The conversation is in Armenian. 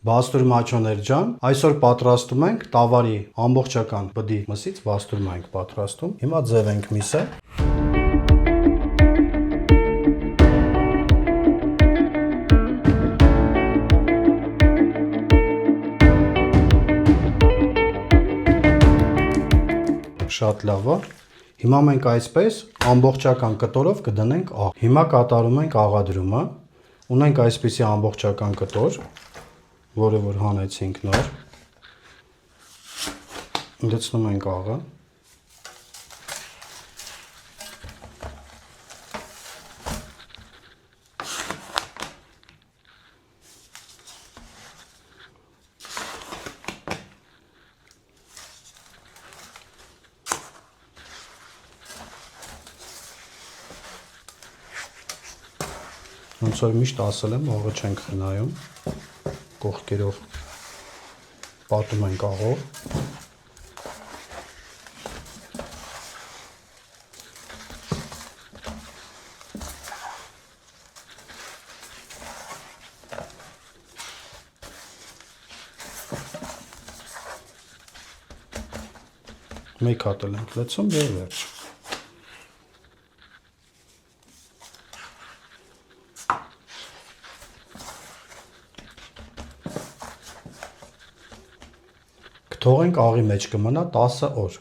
Բաստուր մաչոներ ջան, այսօր պատրաստում ենք տավարի ամբողջական բդի մսից բաստուրմա ենք պատրաստում։ Հիմա ձև ենք միսը։ Շատ լավ է։ Հիմա մենք այսպես ամբողջական կտորով կդնենք աղ։ Հիմա կատարում ենք աղադրումը։ Ունենք այսպիսի ամբողջական կտոր, որը որ հանեցինք նոր։ Դցնում ենք աղը։ Ոնց որ միշտ ասել եմ, աղը չենք խնայում, կողքերով պատում ենք աղով։ Մեկ հատ էլ ենք լցում եւ վերջ։ Թողենք աղի մեջ կմնա 10 օր։